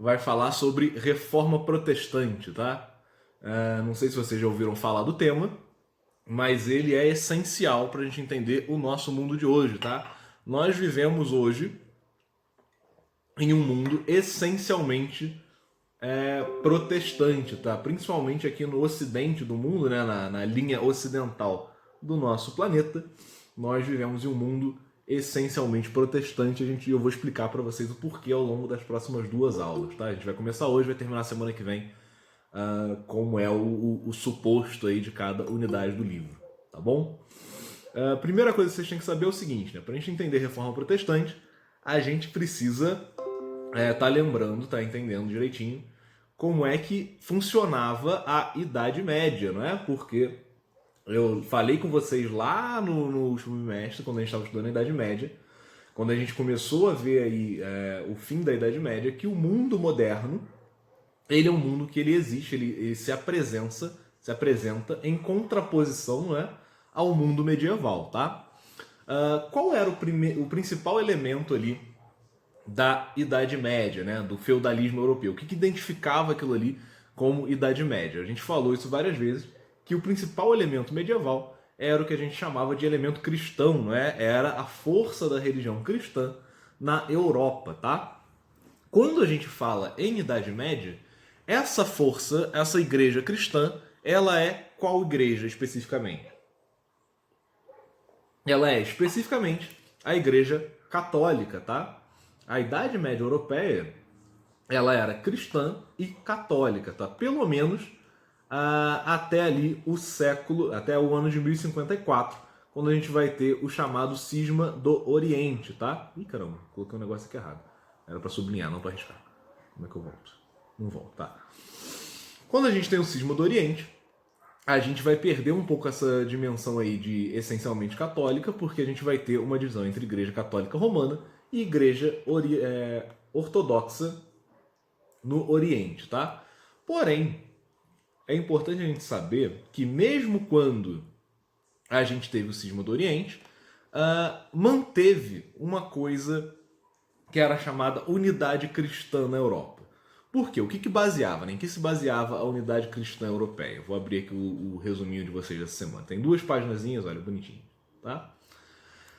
vai falar sobre reforma protestante, tá? Não sei se vocês já ouviram falar do tema, mas ele é essencial para a gente entender o nosso mundo de hoje, tá? Nós vivemos hoje em um mundo essencialmente protestante, tá? Principalmente aqui no ocidente do mundo, né? Na linha ocidental do nosso planeta, nós vivemos em um mundo essencialmente protestante. Eu vou explicar para vocês o porquê ao longo das próximas 2 aulas, tá? A gente vai começar hoje, vai terminar semana que vem, como é o suposto aí de cada unidade do livro, tá bom? A primeira coisa que vocês têm que saber é o seguinte, né? Para a gente entender reforma protestante, a gente precisa tá lembrando, tá entendendo direitinho como é que funcionava a Idade Média, não é? Porque eu falei com vocês lá no último bimestre, quando a gente estava estudando a Idade Média, quando a gente começou a ver aí o fim da Idade Média, que o mundo moderno, ele é um mundo que ele existe, ele se apresenta em contraposição, não é, ao mundo medieval, tá? Qual era o principal elemento ali da Idade Média, né, do feudalismo europeu? O que identificava aquilo ali como Idade Média? A gente falou isso várias vezes, que o principal elemento medieval era o que a gente chamava de elemento cristão, não é? Era a força da religião cristã na Europa, tá? Quando a gente fala em Idade Média, essa força, essa igreja cristã, ela é qual igreja especificamente? Ela é especificamente a igreja católica, tá? A Idade Média Europeia, ela era cristã e católica, tá? Pelo menos até ali até o ano de 1054, quando a gente vai ter o chamado Cisma do Oriente, tá? Ih, caramba, coloquei um negócio aqui errado. Era para sublinhar, não para arriscar. Como é que eu volto? Não volto, tá? Quando a gente tem o Cisma do Oriente, a gente vai perder um pouco essa dimensão aí de essencialmente católica, porque a gente vai ter uma divisão entre Igreja Católica Romana e Igreja Ortodoxa no Oriente, tá? Porém, é importante a gente saber que mesmo quando a gente teve o Cisma do Oriente, manteve uma coisa que era chamada unidade cristã na Europa. Por quê? O que baseava, né? Em que se baseava a unidade cristã europeia? Vou abrir aqui o resuminho de vocês dessa semana. Tem 2 paginazinhas, olha, bonitinho, tá?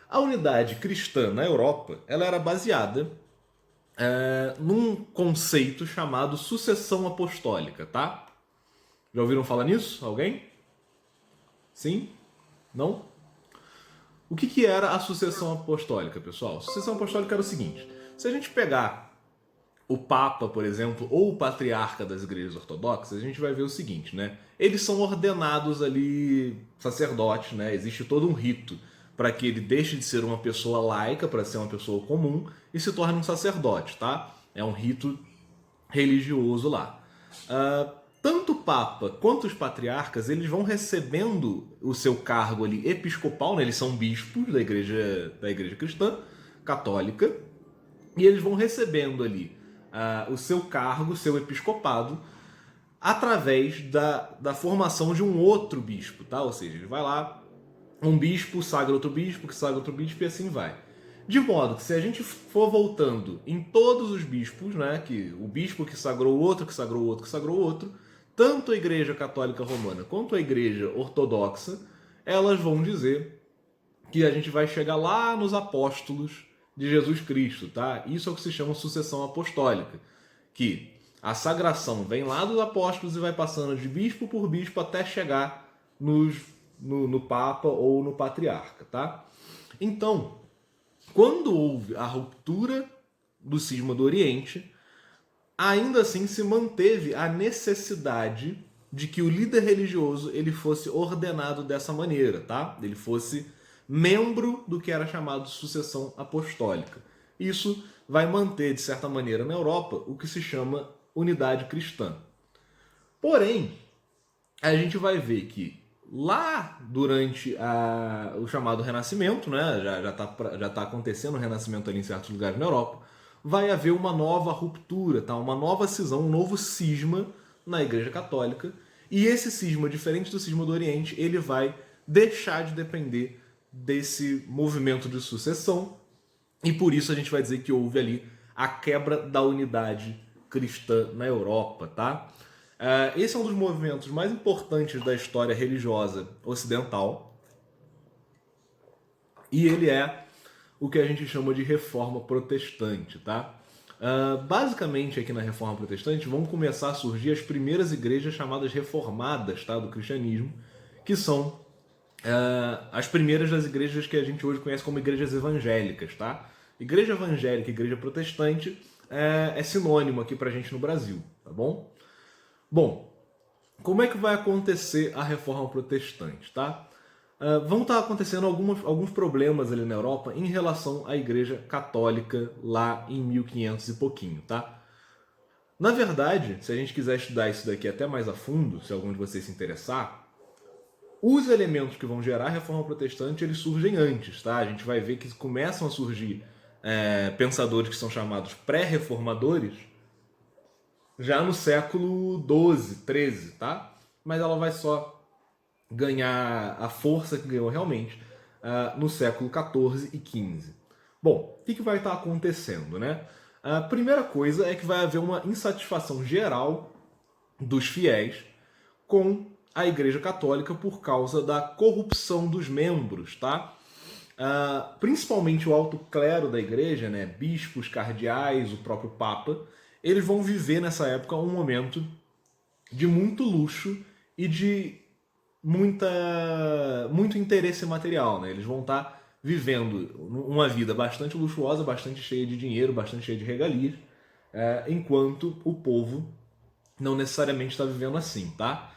A unidade cristã na Europa, ela era baseada num conceito chamado sucessão apostólica, tá? Já ouviram falar nisso? Alguém? Sim? Não? O que era a sucessão apostólica, pessoal? A sucessão apostólica era o seguinte: se a gente pegar o Papa, por exemplo, ou o patriarca das igrejas ortodoxas, a gente vai ver o seguinte, né? Eles são ordenados ali sacerdotes, né? Existe todo um rito para que ele deixe de ser uma pessoa laica para ser uma pessoa comum e se torne um sacerdote, tá? É um rito religioso lá. Tanto o Papa quanto os patriarcas, eles vão recebendo o seu cargo ali episcopal, né? Eles são bispos da igreja cristã, católica, e eles vão recebendo ali o seu cargo, o seu episcopado, através da formação de um outro bispo, tá? Ou seja, ele vai lá, um bispo sagra outro bispo, que sagra outro bispo, e assim vai. De modo que se a gente for voltando em todos os bispos, né, que o bispo que sagrou o outro, que sagrou o outro, que sagrou o outro, tanto a Igreja Católica Romana quanto a Igreja Ortodoxa, elas vão dizer que a gente vai chegar lá nos apóstolos de Jesus Cristo, tá? Isso é o que se chama sucessão apostólica, que a sagração vem lá dos apóstolos e vai passando de bispo por bispo até chegar no Papa ou no Patriarca, tá? Então, quando houve a ruptura do Cisma do Oriente, ainda assim se manteve a necessidade de que o líder religioso ele fosse ordenado dessa maneira, tá? Ele fosse membro do que era chamado de sucessão apostólica. Isso vai manter, de certa maneira, na Europa, o que se chama unidade cristã. Porém, a gente vai ver que lá durante o chamado Renascimento, né, já tá acontecendo o Renascimento ali em certos lugares na Europa, vai haver uma nova ruptura, tá? Uma nova cisão, um novo cisma na Igreja Católica. E esse cisma, diferente do cisma do Oriente, ele vai deixar de depender desse movimento de sucessão. E por isso a gente vai dizer que houve ali a quebra da unidade cristã na Europa, tá? Esse é um dos movimentos mais importantes da história religiosa ocidental e ele é o que a gente chama de Reforma Protestante, tá? Basicamente aqui na Reforma Protestante vão começar a surgir as primeiras igrejas chamadas reformadas, tá, do cristianismo, que são as primeiras das igrejas que a gente hoje conhece como igrejas evangélicas, tá? Igreja evangélica e igreja protestante é sinônimo aqui pra gente no Brasil, tá bom? Bom, como é que vai acontecer a Reforma Protestante, tá? Vão estar acontecendo alguns problemas ali na Europa em relação à Igreja Católica lá em 1500 e pouquinho, tá? Na verdade, se a gente quiser estudar isso daqui até mais a fundo, se algum de vocês se interessar, os elementos que vão gerar a Reforma Protestante, eles surgem antes, tá? A gente vai ver que começam a surgir pensadores que são chamados pré-reformadores já no século XII, XIII, tá? Mas ela vai só ganhar a força que ganhou realmente no século XIV e XV. Bom, o que vai estar acontecendo, né? A primeira coisa é que vai haver uma insatisfação geral dos fiéis com a Igreja Católica por causa da corrupção dos membros, tá? Principalmente o alto clero da Igreja, né? Bispos, cardeais, o próprio Papa, eles vão viver nessa época um momento de muito luxo e de muito interesse material, né? Eles vão estar vivendo uma vida bastante luxuosa, bastante cheia de dinheiro, bastante cheia de regalias, enquanto o povo não necessariamente está vivendo assim, tá?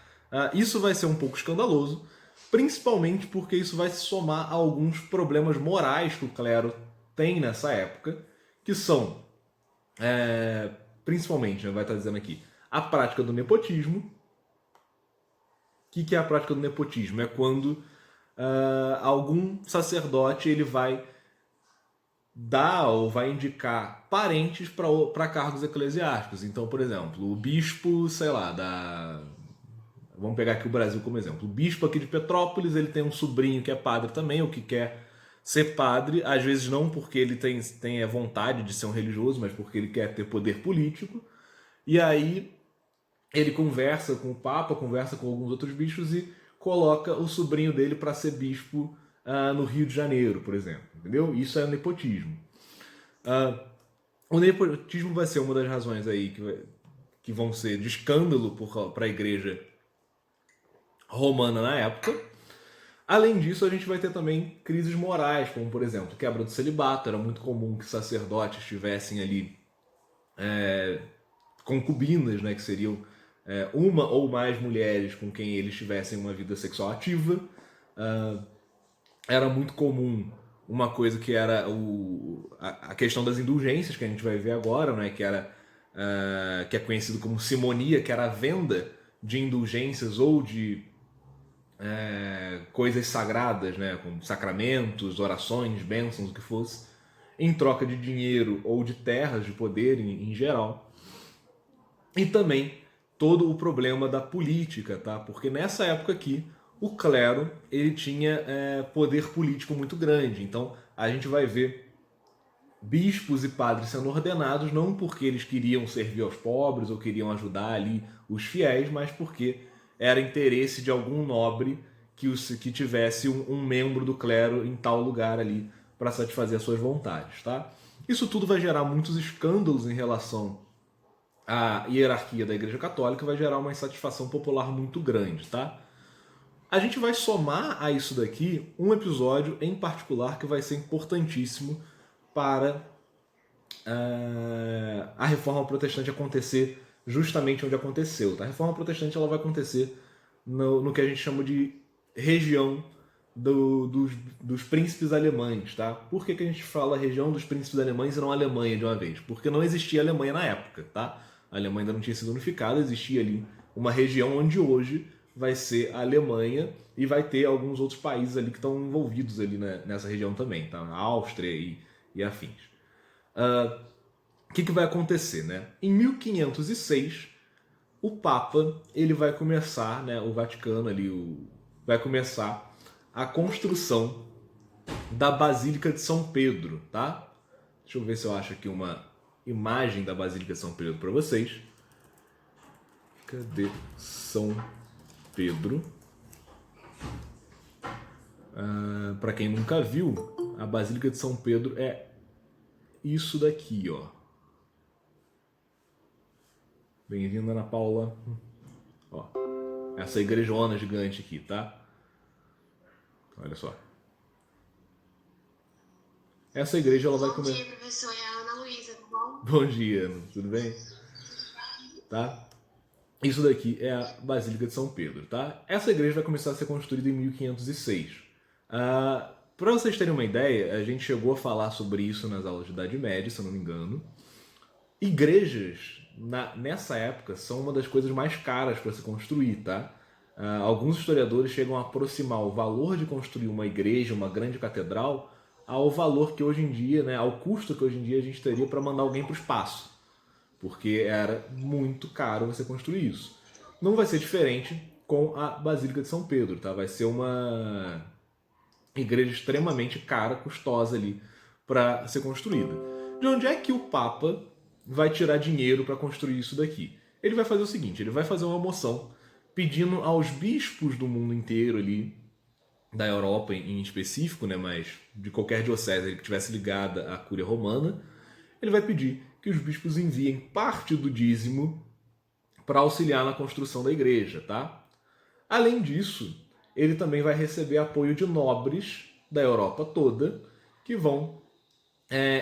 Isso vai ser um pouco escandaloso, principalmente porque isso vai se somar a alguns problemas morais que o clero tem nessa época, que são, principalmente, né, vai estar dizendo aqui, a prática do nepotismo. O que é a prática do nepotismo? É quando algum sacerdote ele vai dar ou vai indicar parentes para cargos eclesiásticos. Então, por exemplo, o bispo, sei lá, vamos pegar aqui o Brasil como exemplo. O bispo aqui de Petrópolis, ele tem um sobrinho que é padre também, ou que quer ser padre, às vezes não porque ele tem a vontade de ser um religioso, mas porque ele quer ter poder político. E aí ele conversa com o Papa, conversa com alguns outros bispos e coloca o sobrinho dele para ser bispo no Rio de Janeiro, por exemplo. Entendeu? Isso é nepotismo. O nepotismo vai ser uma das razões aí que vão ser de escândalo para a igreja romana na época. Além disso, a gente vai ter também crises morais, como, por exemplo, quebra do celibato. Era muito comum que sacerdotes tivessem ali concubinas, né, que seriam uma ou mais mulheres com quem eles tivessem uma vida sexual ativa. Era muito comum uma coisa que era a questão das indulgências, que a gente vai ver agora, né, que é conhecido como simonia, que era a venda de indulgências ou de coisas sagradas, né, como sacramentos, orações, bênçãos, o que fosse, em troca de dinheiro ou de terras de poder em geral. E também todo o problema da política, tá? Porque nessa época aqui, o clero ele tinha poder político muito grande. Então, a gente vai ver bispos e padres sendo ordenados não porque eles queriam servir aos pobres ou queriam ajudar ali os fiéis, mas porque era interesse de algum nobre que tivesse um membro do clero em tal lugar ali para satisfazer as suas vontades, tá? Isso tudo vai gerar muitos escândalos em relação à hierarquia da Igreja Católica, vai gerar uma insatisfação popular muito grande, tá? A gente vai somar a isso daqui um episódio em particular que vai ser importantíssimo para a Reforma Protestante acontecer justamente onde aconteceu. Tá? A Reforma Protestante ela vai acontecer no que a gente chama de região dos príncipes alemães. Tá? Por que a gente fala região dos príncipes alemães e não Alemanha de uma vez? Porque não existia Alemanha na época. Tá? A Alemanha ainda não tinha sido unificada, existia ali uma região onde hoje vai ser a Alemanha e vai ter alguns outros países ali que estão envolvidos ali nessa região também, tá? A Áustria e afins. O que vai acontecer, né? Em 1506, o Papa ele vai começar, né? O Vaticano ali vai começar a construção da Basílica de São Pedro, tá? Deixa eu ver se eu acho aqui uma imagem da Basílica de São Pedro para vocês. Cadê São Pedro? Para quem nunca viu, a Basílica de São Pedro é isso daqui, ó. Bem-vinda, Ana Paula. Ó, essa igrejona gigante aqui, tá? Olha só. Essa igreja ela vai começar. Bom dia, professor. É a Ana Luísa, tá bom? Bom dia, Ana. Tudo bem? Tá? Isso daqui é a Basílica de São Pedro, tá? Essa igreja vai começar a ser construída em 1506. Para vocês terem uma ideia, a gente chegou a falar sobre isso nas aulas de Idade Média, se eu não me engano. Igrejas, nessa época, são uma das coisas mais caras para se construir, tá? Alguns historiadores chegam a aproximar o valor de construir uma igreja, uma grande catedral, ao valor que hoje em dia, né, ao custo que hoje em dia a gente teria para mandar alguém para o espaço. Porque era muito caro você construir isso. Não vai ser diferente com a Basílica de São Pedro, tá? Vai ser uma igreja extremamente cara, custosa ali para ser construída. De onde é que o Papa vai tirar dinheiro para construir isso daqui? Ele vai fazer o seguinte, ele vai fazer uma moção pedindo aos bispos do mundo inteiro ali, da Europa em específico, né, mas de qualquer diocese que estivesse ligada à Cúria Romana, ele vai pedir que os bispos enviem parte do dízimo para auxiliar na construção da igreja, tá? Além disso, ele também vai receber apoio de nobres da Europa toda, que vão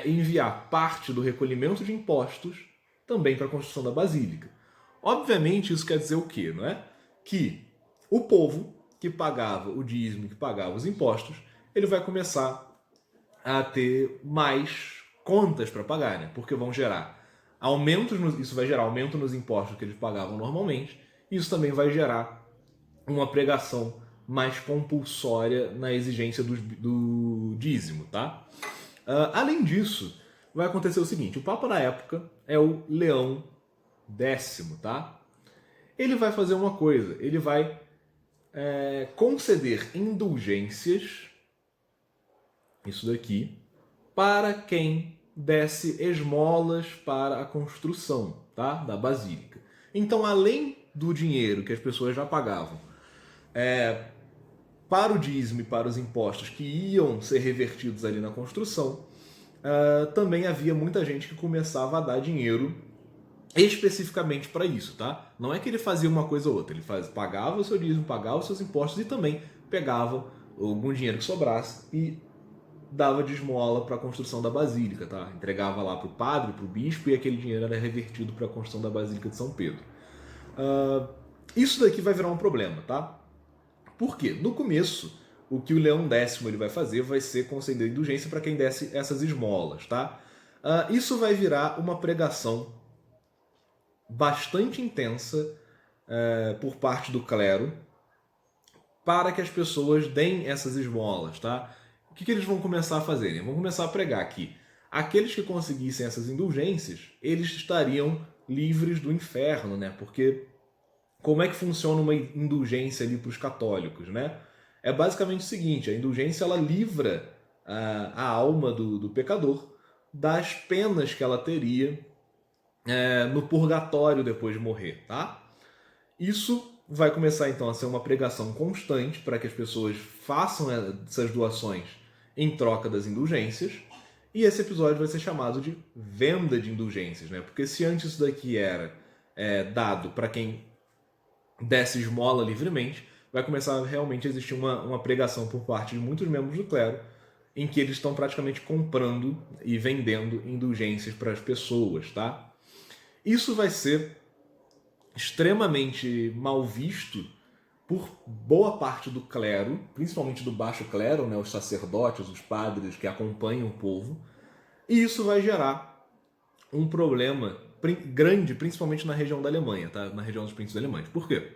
enviar parte do recolhimento de impostos também para a construção da basílica. Obviamente, isso quer dizer o quê, não é? Que o povo que pagava o dízimo, que pagava os impostos, ele vai começar a ter mais contas para pagar, né? Porque vão gerar aumentos, isso vai gerar aumento nos impostos que eles pagavam normalmente, e isso também vai gerar uma pregação mais compulsória na exigência do dízimo, tá? Além disso, vai acontecer o seguinte, o Papa na época é o Leão X, tá? Ele vai fazer uma coisa, ele vai conceder indulgências, isso daqui, para quem desse esmolas para a construção, tá, da basílica. Então, além do dinheiro que as pessoas já pagavam para o dízimo e para os impostos que iam ser revertidos ali na construção, também havia muita gente que começava a dar dinheiro especificamente para isso, tá? Não é que ele fazia uma coisa ou outra, ele pagava o seu dízimo, pagava os seus impostos e também pegava algum dinheiro que sobrasse e dava de esmola para a construção da basílica, tá? Entregava lá para o padre, para o bispo, e aquele dinheiro era revertido para a construção da Basílica de São Pedro. Isso daqui vai virar um problema, tá? Por quê? No começo, o que o Leão X ele vai fazer vai ser conceder indulgência para quem desse essas esmolas, tá? Isso vai virar uma pregação bastante intensa por parte do clero para que as pessoas deem essas esmolas, tá? O que eles vão começar a fazer? Eles vão começar a pregar que aqueles que conseguissem essas indulgências, eles estariam livres do inferno, né? Porque como é que funciona uma indulgência ali para os católicos, né? É basicamente o seguinte, a indulgência ela livra a alma do pecador das penas que ela teria no purgatório depois de morrer, tá? Isso vai começar então a ser uma pregação constante para que as pessoas façam essas doações em troca das indulgências, e esse episódio vai ser chamado de venda de indulgências, né? Porque se antes isso daqui era dado para quem desse esmola livremente, vai começar a realmente existir uma pregação por parte de muitos membros do clero em que eles estão praticamente comprando e vendendo indulgências para as pessoas, tá? Isso vai ser extremamente mal visto por boa parte do clero, principalmente do baixo clero, né, os sacerdotes, os padres que acompanham o povo, e isso vai gerar um problema grande, principalmente na região da Alemanha, tá? Na região dos príncipes alemães. Por quê?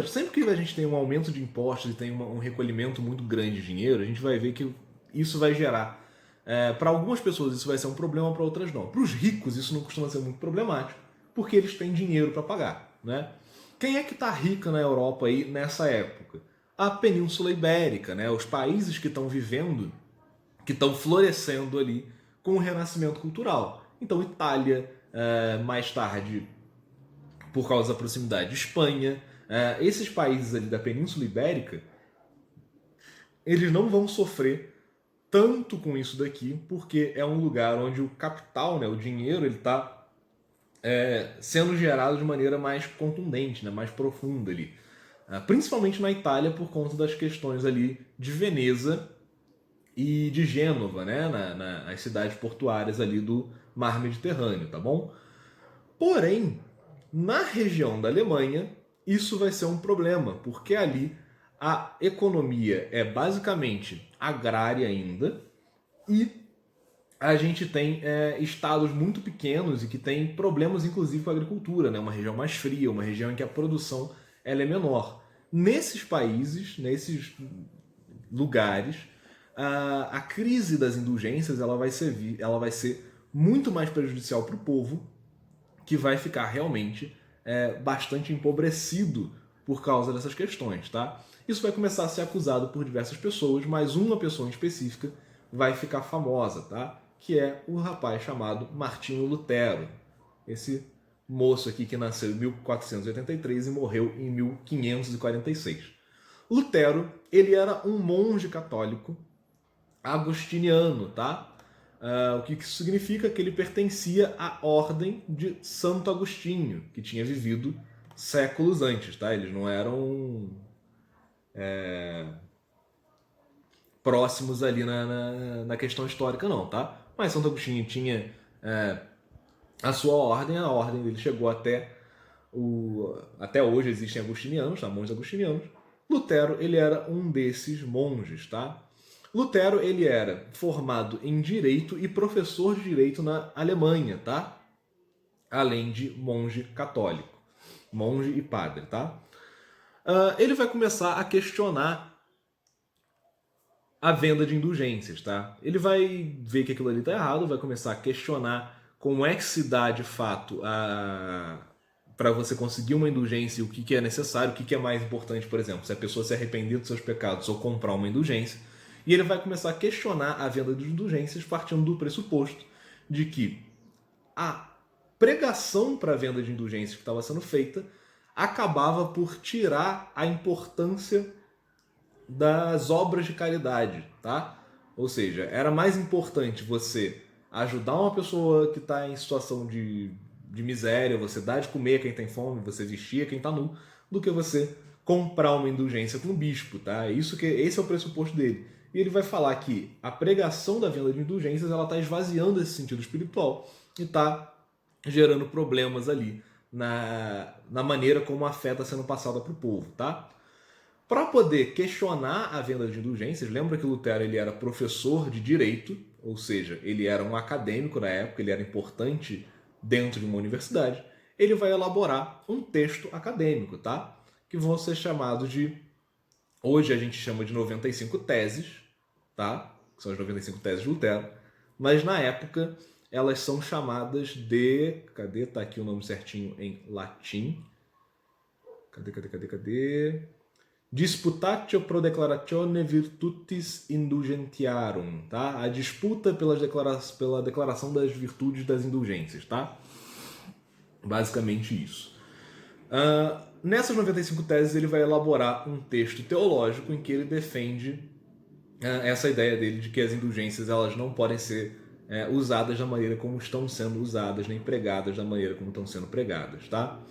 Sempre que a gente tem um aumento de impostos e tem um recolhimento muito grande de dinheiro, a gente vai ver que isso vai gerar para algumas pessoas isso vai ser um problema, para outras não. Para os ricos isso não costuma ser muito problemático, porque eles têm dinheiro para pagar, né? Quem é que está rica na Europa aí nessa época? A Península Ibérica, né? Os países que estão vivendo, que estão florescendo ali com o renascimento cultural. Então, Itália, mais tarde, por causa da proximidade de Espanha, esses países ali da Península Ibérica, eles não vão sofrer tanto com isso daqui, porque é um lugar onde o capital, né, o dinheiro, ele está sendo gerado de maneira mais contundente, né, mais profunda ali. Principalmente na Itália, por conta das questões ali de Veneza e de Gênova, né, nas cidades portuárias ali do Mar Mediterrâneo, tá bom? Porém, na região da Alemanha, isso vai ser um problema, porque ali a economia é basicamente agrária ainda e a gente tem estados muito pequenos e que tem problemas, inclusive, com a agricultura, né? Uma região mais fria, uma região em que a produção ela é menor. Nesses países, nesses lugares, a crise das indulgências ela vai ser muito mais prejudicial para o povo, que vai ficar realmente bastante empobrecido por causa dessas questões, tá? Isso vai começar a ser acusado por diversas pessoas, mas uma pessoa em específica vai ficar famosa, tá? Que é o rapaz chamado Martinho Lutero. Esse moço aqui que nasceu em 1483 e morreu em 1546. Lutero, ele era um monge católico agostiniano, tá? O que isso significa? Que ele pertencia à ordem de Santo Agostinho, que tinha vivido séculos antes, tá? Eles não eram próximos ali na questão histórica, não, tá? Mas Santo Agostinho tinha a sua ordem, a ordem dele chegou até hoje existem agostinianos, tá? Monges agostinianos. Lutero, ele era um desses monges, tá? Lutero, ele era formado em Direito e professor de Direito na Alemanha, tá? Além de monge católico. Monge e padre, tá? Ele vai começar a questionar a venda de indulgências, tá? Ele vai ver que aquilo ali tá errado, vai começar a questionar como é que se dá, de fato, para você conseguir uma indulgência, o que é necessário, o que é mais importante, por exemplo, se a pessoa se arrepender dos seus pecados ou comprar uma indulgência. E ele vai começar a questionar a venda de indulgências partindo do pressuposto de que a pregação para a venda de indulgências que estava sendo feita acabava por tirar a importância das obras de caridade, tá? Ou seja, era mais importante você ajudar uma pessoa que está em situação de miséria, você dar de comer a quem tem fome, você vestir a quem está nu, do que você comprar uma indulgência com o bispo, tá? Esse é o pressuposto dele. E ele vai falar que a pregação da venda de indulgências ela está esvaziando esse sentido espiritual e está gerando problemas ali na maneira como a fé está sendo passada para o povo, tá? Para poder questionar a venda de indulgências, lembra que Lutero ele era professor de direito, ou seja, ele era um acadêmico na época, ele era importante dentro de uma universidade. Ele vai elaborar um texto acadêmico, tá? Que vão ser chamados de, hoje a gente chama de 95 teses, tá? Que são as 95 teses de Lutero, mas na época elas são chamadas de, cadê? Tá aqui o nome certinho em latim. Cadê? Disputatio pro declaratione virtutis indulgentiarum, tá? A disputa pela declaração das virtudes das indulgências, tá? Basicamente isso. Nessas 95 teses ele vai elaborar um texto teológico em que ele defende essa ideia dele de que as indulgências elas não podem ser usadas da maneira como estão sendo usadas, nem pregadas da maneira como estão sendo pregadas, tá?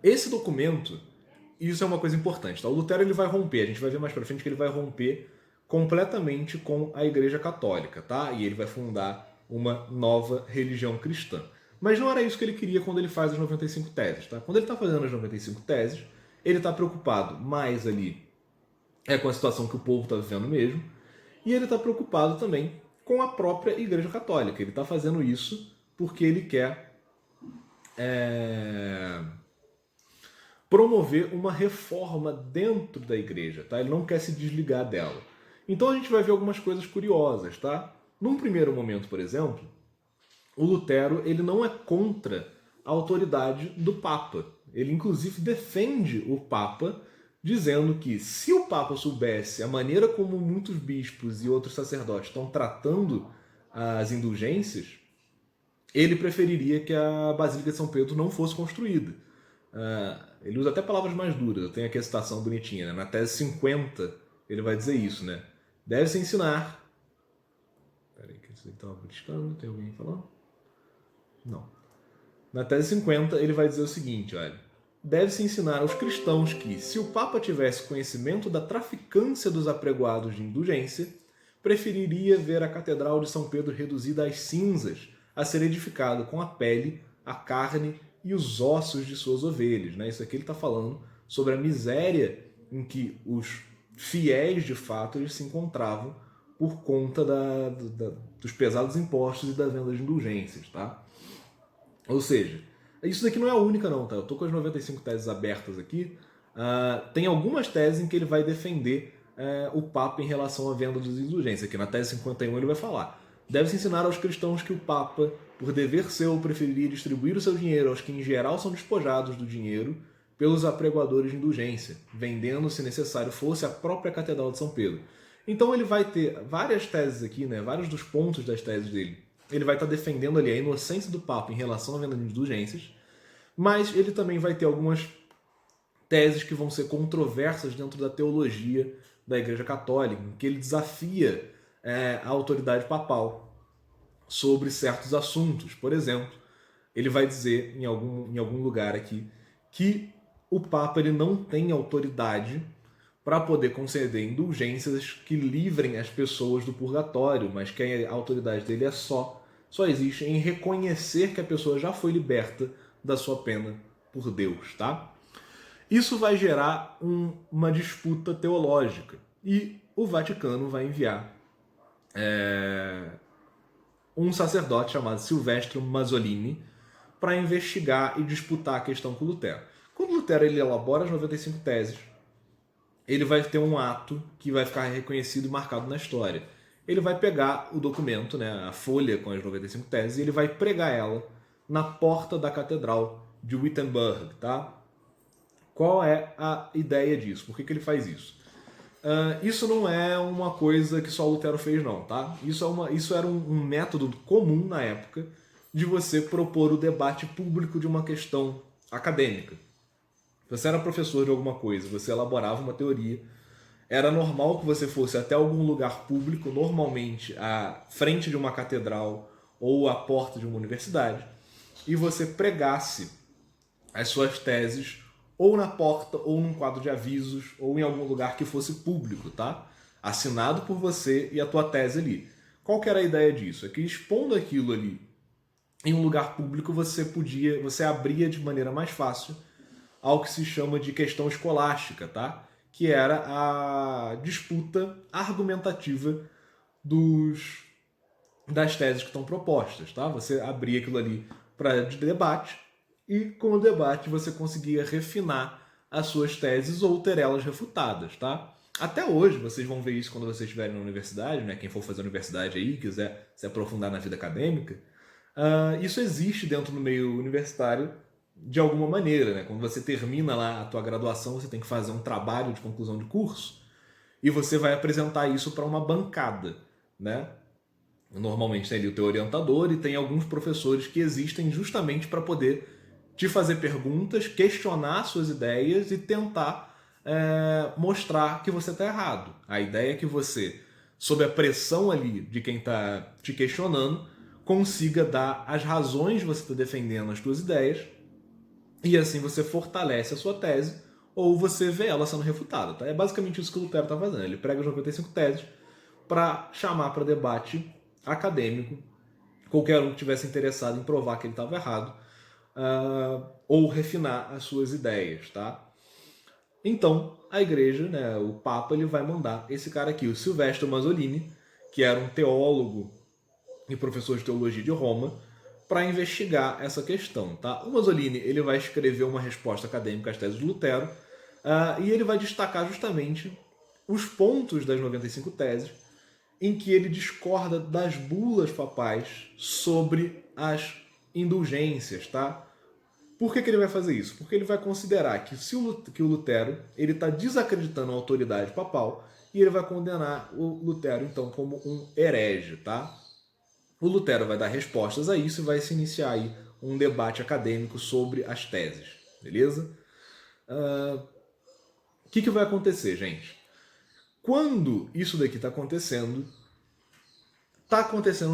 Esse documento, isso é uma coisa importante, tá? O Lutero ele vai romper, a gente vai ver mais pra frente que ele vai romper completamente com a Igreja Católica, tá? E ele vai fundar uma nova religião cristã. Mas não era isso que ele queria quando ele faz as 95 teses, tá? Quando ele está fazendo as 95 teses, ele está preocupado mais ali com a situação que o povo está vivendo mesmo, e ele está preocupado também com a própria Igreja Católica. Ele está fazendo isso porque ele quer promover uma reforma dentro da igreja, tá? Ele não quer se desligar dela. Então a gente vai ver algumas coisas curiosas, tá? Num primeiro momento, por exemplo, o Lutero ele não é contra a autoridade do Papa. Ele inclusive defende o Papa dizendo que se o Papa soubesse a maneira como muitos bispos e outros sacerdotes estão tratando as indulgências, ele preferiria que a Basílica de São Pedro não fosse construída. Ele usa até palavras mais duras, eu tenho aqui a citação bonitinha, né? Na tese 50 ele vai dizer isso, né? Deve-se ensinar... Peraí, que você estava buscando, tem alguém falando? Não. Na tese 50 ele vai dizer o seguinte, olha: deve-se ensinar aos cristãos que, se o Papa tivesse conhecimento da traficância dos apregoados de indulgência, preferiria ver a Catedral de São Pedro reduzida às cinzas, a ser edificada com a pele, a carne e os ossos de suas ovelhas. Né? Isso aqui ele está falando sobre a miséria em que os fiéis, de fato, eles se encontravam por conta dos pesados impostos e da venda de indulgências. Tá? Ou seja, isso daqui não é a única não, tá? Eu tô com as 95 teses abertas aqui. Tem algumas teses em que ele vai defender o Papa em relação à venda das indulgências. Aqui na tese 51 ele vai falar: deve-se ensinar aos cristãos que o Papa, por dever seu, preferiria distribuir o seu dinheiro aos que em geral são despojados do dinheiro pelos apregoadores de indulgência, vendendo, se necessário fosse, a própria Catedral de São Pedro. Então ele vai ter várias teses aqui, né? Vários dos pontos das teses dele. Ele vai estar defendendo ali a inocência do Papa em relação à venda de indulgências, mas ele também vai ter algumas teses que vão ser controversas dentro da teologia da Igreja Católica, em que ele desafia a autoridade papal sobre certos assuntos. Por exemplo, ele vai dizer em algum lugar aqui que o Papa ele não tem autoridade para poder conceder indulgências que livrem as pessoas do purgatório, mas que a autoridade dele só existe em reconhecer que a pessoa já foi liberta da sua pena por Deus, tá? Isso vai gerar uma disputa teológica e o Vaticano vai enviar um sacerdote chamado Silvestro Mazzolini para investigar e disputar a questão com Lutero. Quando Lutero ele elabora as 95 teses, ele vai ter um ato que vai ficar reconhecido e marcado na história. Ele vai pegar o documento, né, a folha com as 95 teses, e ele vai pregar ela na porta da Catedral de Wittenberg. Tá? Qual é a ideia disso? Por que ele faz isso? Isso não é uma coisa que só Lutero fez, não. Tá? Isso era um método comum na época de você propor o debate público de uma questão acadêmica. Você era professor de alguma coisa, você elaborava uma teoria, era normal que você fosse até algum lugar público, normalmente à frente de uma catedral ou à porta de uma universidade, e você pregasse as suas teses ou na porta, ou num quadro de avisos, ou em algum lugar que fosse público, tá? Assinado por você e a tua tese ali. Qual que era a ideia disso? É que expondo aquilo ali em um lugar público, você abria de maneira mais fácil ao que se chama de questão escolástica, tá? Que era a disputa argumentativa das teses que estão propostas. Tá? Você abria aquilo ali para debate e com o debate você conseguia refinar as suas teses ou ter elas refutadas. Tá? Até hoje, vocês vão ver isso quando vocês estiverem na universidade, né? Quem for fazer universidade aí, quiser se aprofundar na vida acadêmica, isso existe dentro do meio universitário de alguma maneira, né? Quando você termina lá a tua graduação, você tem que fazer um trabalho de conclusão de curso e você vai apresentar isso para uma bancada, né? Normalmente tem ali o teu orientador e tem alguns professores que existem justamente para poder te fazer perguntas, questionar suas ideias e tentar mostrar que você está errado. A ideia é que você, sob a pressão ali de quem está te questionando, consiga dar as razões de você estar defendendo as suas ideias. E assim você fortalece a sua tese ou você vê ela sendo refutada. Tá? É basicamente isso que o Lutero está fazendo. Ele prega as 95 teses para chamar para debate acadêmico qualquer um que tivesse interessado em provar que ele estava errado ou refinar as suas ideias. Tá? Então, a igreja, né, o Papa, ele vai mandar esse cara aqui, o Silvestro Mazzolini, que era um teólogo e professor de teologia de Roma, para investigar essa questão. Tá? O Mazzolini ele vai escrever uma resposta acadêmica às teses de Lutero e ele vai destacar justamente os pontos das 95 teses em que ele discorda das bulas papais sobre as indulgências. Tá? Por que ele vai fazer isso? Porque ele vai considerar que que o Lutero ele está desacreditando a autoridade papal e ele vai condenar o Lutero, então, como um herege, tá? O Lutero vai dar respostas a isso e vai se iniciar aí um debate acadêmico sobre as teses, beleza? O que vai acontecer, gente? Quando isso daqui está acontecendo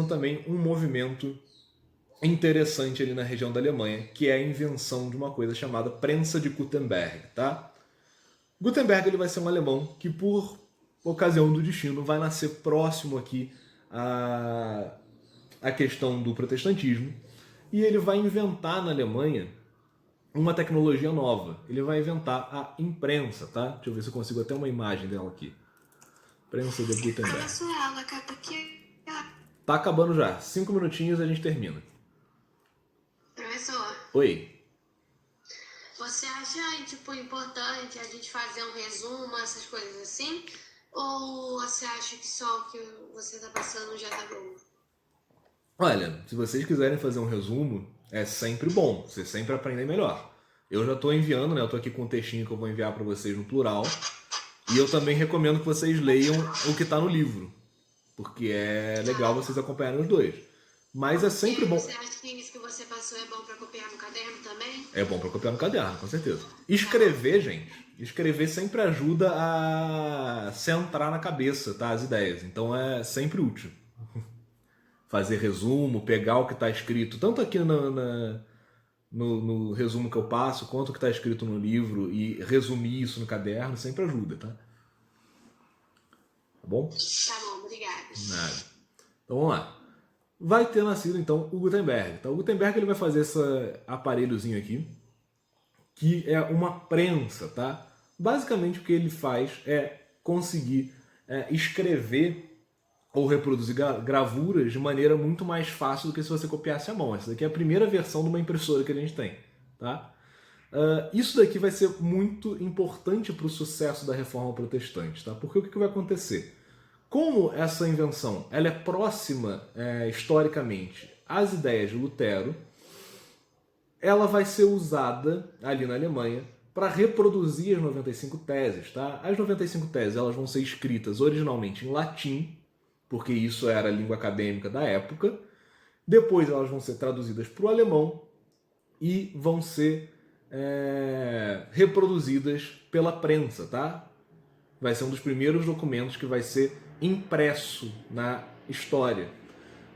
também um movimento interessante ali na região da Alemanha, que é a invenção de uma coisa chamada prensa de Gutenberg, tá? Gutenberg ele vai ser um alemão que, por ocasião do destino, vai nascer próximo aqui à questão do protestantismo e ele vai inventar na Alemanha uma tecnologia nova. Ele vai inventar a imprensa, tá? Deixa eu ver se eu consigo até uma imagem dela aqui. Prensa de Gutenberg. Tá acabando já. 5 minutinhos e a gente termina. Professor, Oi. você acha, tipo, importante a gente fazer um resumo, essas coisas assim? Ou você acha que só o que você tá passando já tá bom? Olha, se vocês quiserem fazer um resumo, é sempre bom. Vocês sempre aprendem melhor. Eu já estou enviando, né? Eu estou aqui com um textinho que eu vou enviar para vocês no plural. E eu também recomendo que vocês leiam o que está no livro. Porque é legal vocês acompanharem os dois. Mas é sempre bom. Você acha que isso que você passou é bom para copiar no caderno também? É bom para copiar no caderno, com certeza. Escrever, gente, escrever sempre ajuda a centrar na cabeça, tá? As ideias. Então é sempre útil. Fazer resumo, pegar o que está escrito, tanto aqui no resumo que eu passo, quanto o que está escrito no livro, e resumir isso no caderno, sempre ajuda, tá? Tá bom? Tá bom, obrigada. Nada. Então vamos lá. Vai ter nascido então o Gutenberg. Tá? O Gutenberg ele vai fazer esse aparelhozinho aqui, que é uma prensa, tá? Basicamente o que ele faz é conseguir escrever ou reproduzir gravuras de maneira muito mais fácil do que se você copiasse à mão. Essa daqui é a primeira versão de uma impressora que a gente tem, tá? Isso daqui vai ser muito importante para o sucesso da Reforma Protestante, tá? Porque o que vai acontecer? Como essa invenção ela é próxima historicamente às ideias de Lutero, ela vai ser usada ali na Alemanha para reproduzir as 95 teses, tá? As 95 teses elas vão ser escritas originalmente em latim, porque isso era a língua acadêmica da época. Depois elas vão ser traduzidas para o alemão e vão ser reproduzidas pela prensa, tá? Vai ser um dos primeiros documentos que vai ser impresso na história.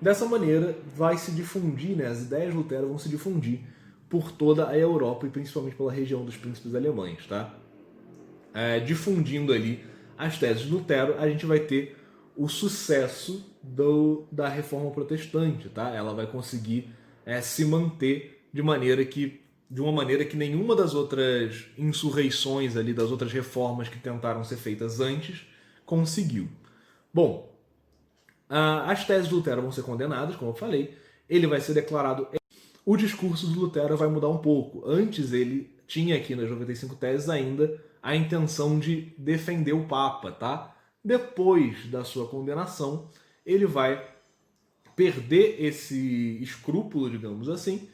Dessa maneira, vai se difundir, né? As ideias de Lutero vão se difundir por toda a Europa e principalmente pela região dos príncipes alemães, tá? Difundindo ali as teses de Lutero, a gente vai ter o sucesso da Reforma Protestante, tá? Ela vai conseguir se manter de uma maneira que nenhuma das outras insurreições ali, das outras reformas que tentaram ser feitas antes, conseguiu. Bom, as teses de Lutero vão ser condenadas, como eu falei. Ele vai ser declarado... O discurso de Lutero vai mudar um pouco. Antes ele tinha aqui nas 95 teses ainda a intenção de defender o Papa, tá? Depois da sua condenação, ele vai perder esse escrúpulo, digamos assim,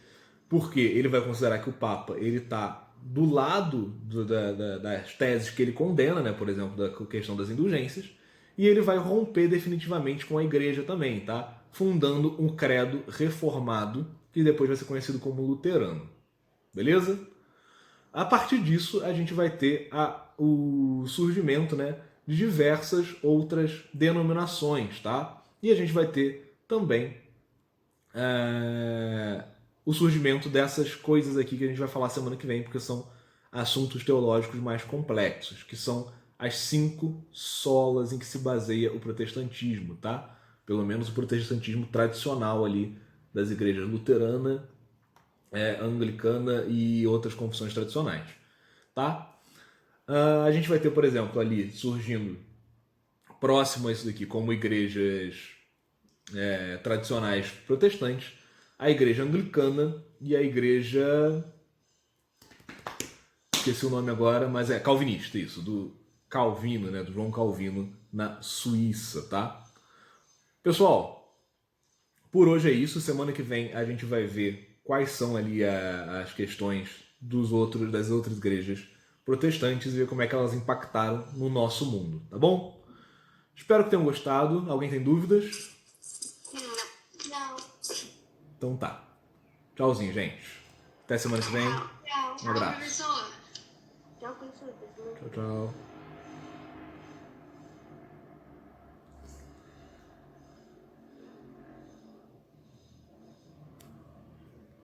porque ele vai considerar que o Papa ele está do lado das teses que ele condena, né? Por exemplo, da questão das indulgências, e ele vai romper definitivamente com a igreja também, tá? Fundando um credo reformado, que depois vai ser conhecido como luterano. Beleza? A partir disso, a gente vai ter o surgimento, né, de diversas outras denominações, tá? E a gente vai ter também o surgimento dessas coisas aqui que a gente vai falar semana que vem, porque são assuntos teológicos mais complexos, que são as 5 solas em que se baseia o protestantismo, tá? Pelo menos o protestantismo tradicional ali das igrejas luterana, anglicana e outras confissões tradicionais, tá? A gente vai ter, por exemplo, ali surgindo próximo a isso daqui, como igrejas tradicionais protestantes, a igreja anglicana e a igreja... esqueci o nome agora, mas é calvinista, isso, do Calvino, né, do João Calvino, na Suíça, tá? Pessoal, por hoje é isso. Semana que vem a gente vai ver quais são ali as questões das outras igrejas protestantes e ver como é que elas impactaram no nosso mundo, tá bom? Espero que tenham gostado. Alguém tem dúvidas? Não. Então tá. Tchauzinho, gente. Até semana que vem. Tchau. Um abraço. Professor. Tchau, professor. Tchau, tchau.